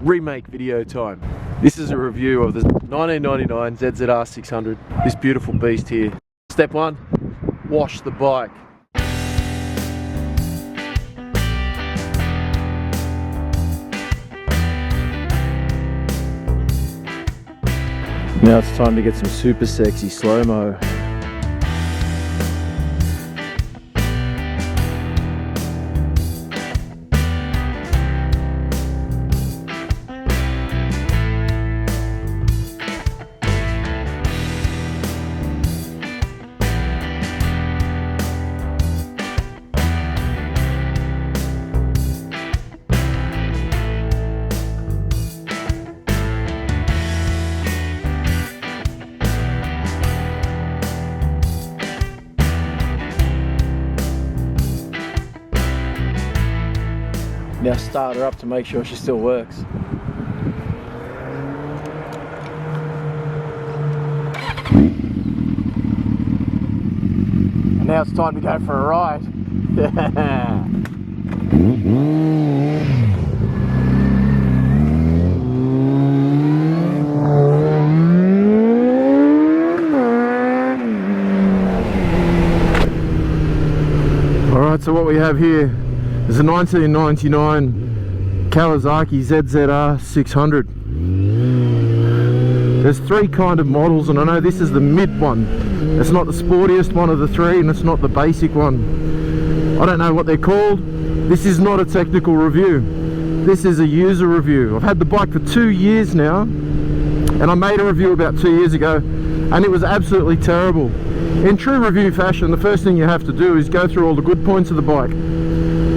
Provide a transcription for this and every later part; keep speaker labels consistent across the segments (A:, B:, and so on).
A: remake video time. This is a review of the 1999 ZZR 600, this beautiful beast here. Step 1, wash the bike. Now it's time to get some super sexy slow-mo. Now start her up to make sure she still works. And now it's time to go for a ride. Alright, so what we have here is a 1999 Kawasaki ZZR 600. There's three kind of models, and I know this is the mid one. It's not the sportiest one of the three, and it's not the basic one. I don't know what they're called. This is not a technical review. This is a user review. I've had the bike for 2 years now, and I made a review about 2 years ago, and it was absolutely terrible. In true review fashion, the first thing you have to do is go through all the good points of the bike.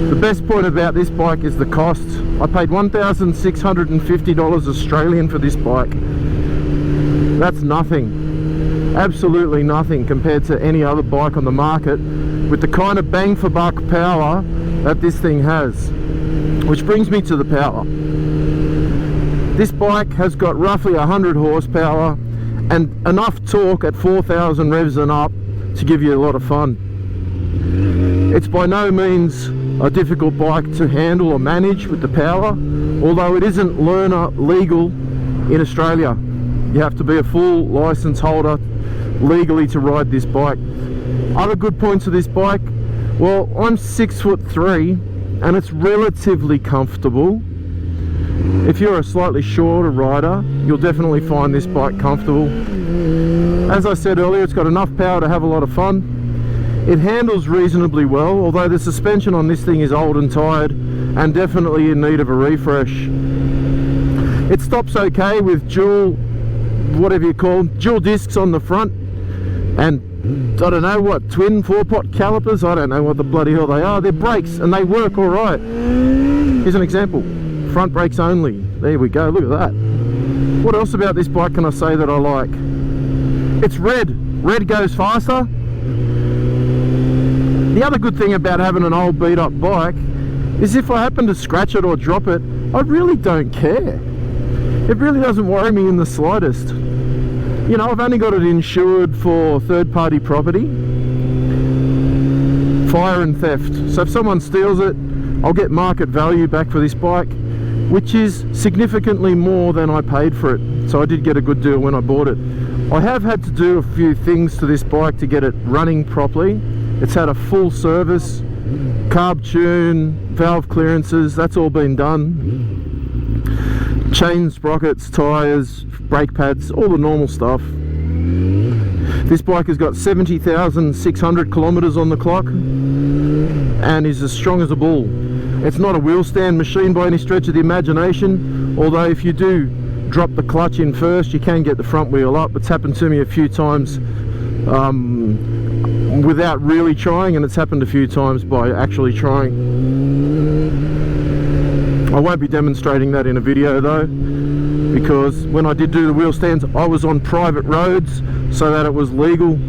A: The best point about this bike is the cost. I paid $1,650 Australian for this bike. That's nothing, absolutely nothing compared to any other bike on the market with the kind of bang for buck power that this thing has. Which brings me to the power. This bike has got roughly 100 horsepower and enough torque at 4,000 revs and up to give you a lot of fun. It's by no means a difficult bike to handle or manage with the power, although it isn't learner legal in Australia. You have to be a full license holder legally to ride this bike. Other good points of this bike, well, I'm 6'3" and it's relatively comfortable. If you're a slightly shorter rider, you'll definitely find this bike comfortable. As I said earlier, it's got enough power to have a lot of fun. It handles reasonably well, although the suspension on this thing is old and tired and definitely in need of a refresh. It stops okay with dual, whatever you call them, dual discs on the front, and I don't know what, twin 4-pot calipers, I don't know what the bloody hell they are. They're brakes and they work alright. Here's an example, front brakes only. There we go, look at that. What else about this bike can I say that I like? It's red. Red goes faster. The other good thing about having an old beat up bike is if I happen to scratch it or drop it, I really don't care. It really doesn't worry me in the slightest. You know, I've only got it insured for third-party property, fire and theft. So if someone steals it, I'll get market value back for this bike, which is significantly more than I paid for it. So I did get a good deal when I bought it. I have had to do a few things to this bike to get it running properly. It's had a full service, carb tune, valve clearances, that's all been done. Chain sprockets, tyres, brake pads, all the normal stuff. This bike has got 70,600 kilometers on the clock and is as strong as a bull. It's not a wheel stand machine by any stretch of the imagination, although if you do drop the clutch in first, you can get the front wheel up. It's happened to me a few times without really trying, and it's happened a few times by actually trying. I won't be demonstrating that in a video though, because when I did do the wheel stands, I was on private roads, so that it was legal.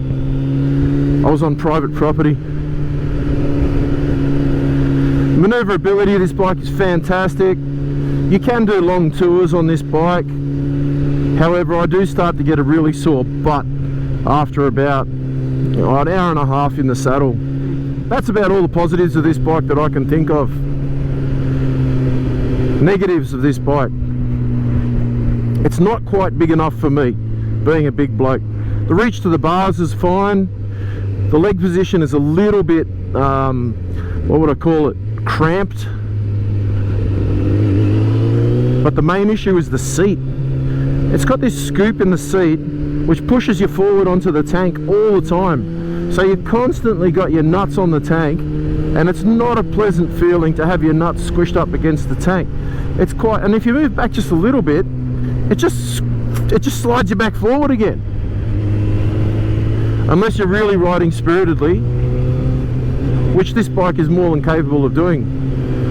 A: I was on private property. Maneuverability of this bike is fantastic. You can do long tours on this bike. However, I do start to get a really sore butt after about an hour and a half in the saddle. That's about all the positives of this bike that I can think of. Negatives of this bike. It's not quite big enough for me, being a big bloke. The reach to the bars is fine. The leg position is a little bit, what would I call it, cramped. But the main issue is the seat. It's got this scoop in the seat which pushes you forward onto the tank all the time. So you've constantly got your nuts on the tank, and it's not a pleasant feeling to have your nuts squished up against the tank. It's quite, and if you move back just a little bit, it just slides you back forward again. Unless you're really riding spiritedly, which this bike is more than capable of doing.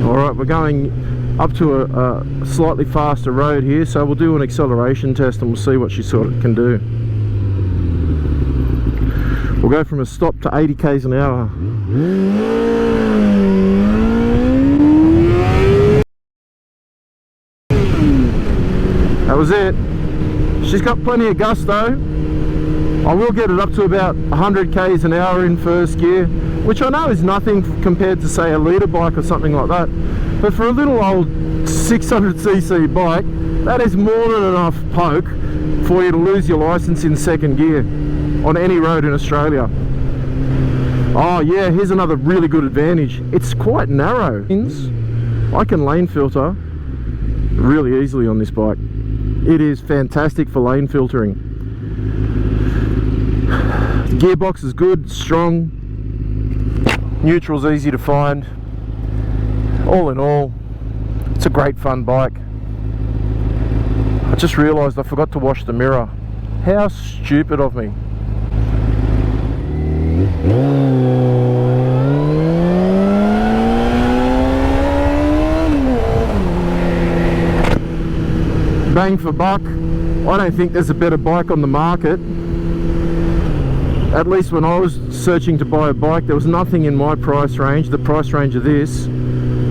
A: Alright, we're going up to a slightly faster road here, so we'll do an acceleration test and we'll see what she sort of can do. We'll go from a stop to 80 k's an hour. That was it. She's got plenty of gusto. I will get it up to about 100 k's an hour in first gear, which I know is nothing compared to, say, a leader bike or something like that. But for a little old 600cc bike, that is more than enough poke for you to lose your license in second gear on any road in Australia. Oh yeah, here's another really good advantage. It's quite narrow. I can lane filter really easily on this bike. It is fantastic for lane filtering. The gearbox is good, strong. Neutral's easy to find. All in all, it's a great fun bike. I just realised I forgot to wash the mirror. How stupid of me. Bang for buck, I don't think there's a better bike on the market. At least when I was searching to buy a bike, there was nothing in my price range, the price range of this,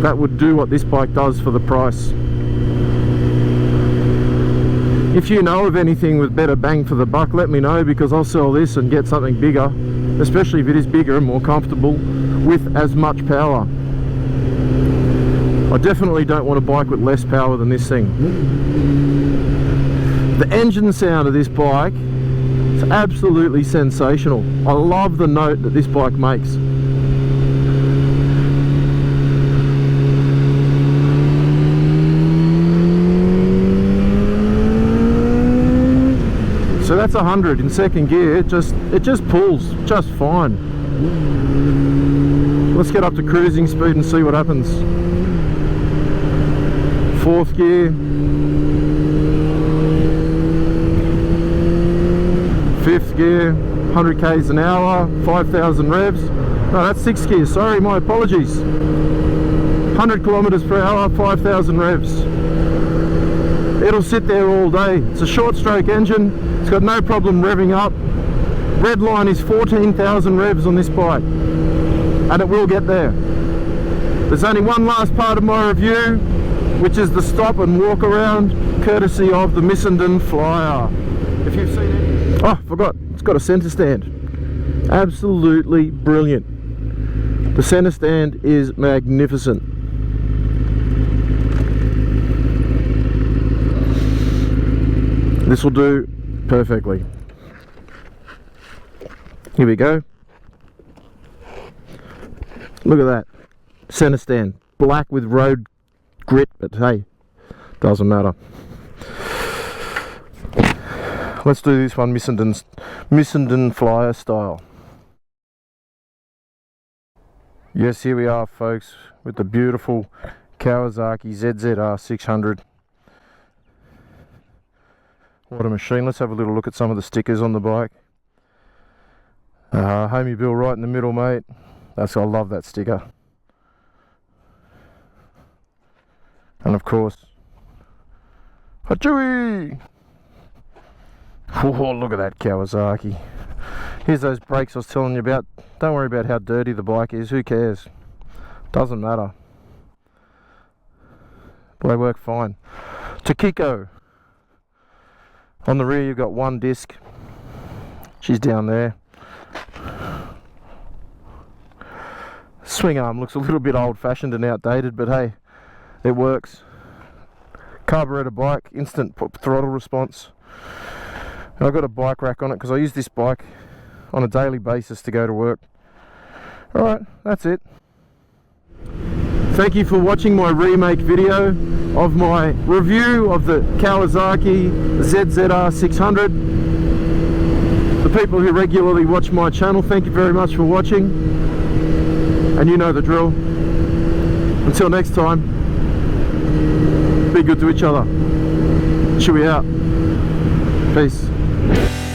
A: that would do what this bike does for the price. If you know of anything with better bang for the buck, let me know, because I'll sell this and get something bigger, especially if it is bigger and more comfortable with as much power. I definitely don't want a bike with less power than this thing. The engine sound of this bike is absolutely sensational. I love the note that this bike makes. So that's 100 in second gear. It just pulls just fine. Let's get up to cruising speed and see what happens. Fourth gear, fifth gear, 100 k's an hour, 5,000 revs. No, that's sixth gear, sorry, my apologies. 100 kilometers per hour, 5,000 revs. It'll sit there all day. It's a short stroke engine, it's got no problem revving up. Red line is 14,000 revs on this bike, and it will get there. There's only one last part of my review, which is the stop and walk around, courtesy of the Missenden Flyer. If you've seen it. Oh, forgot, it's got a centre stand. Absolutely brilliant. The centre stand is magnificent. This will do perfectly. Here we go. Look at that. Centre stand. Black with road grit, but hey, doesn't matter. Let's do this one Missenden Flyer style. Yes, here we are, folks, with the beautiful Kawasaki ZZR 600. What a machine. Let's have a little look at some of the stickers on the bike. Homie Bill right in the middle, mate. I love that sticker. And of course, Hachui! Oh, look at that Kawasaki. Here's those brakes I was telling you about. Don't worry about how dirty the bike is, who cares? Doesn't matter. They work fine. Takiko. On the rear you've got one disc. She's down there. Swing arm looks a little bit old fashioned and outdated, but hey, it works. carburetor bike, instant throttle response. And I've got a bike rack on it because I use this bike on a daily basis to go to work. Alright, that's it. Thank you for watching my remake video of my review of the Kawasaki ZZR 600. The people who regularly watch my channel, thank you very much for watching. And you know the drill. Until next time, be good to each other. Chewie out. Peace.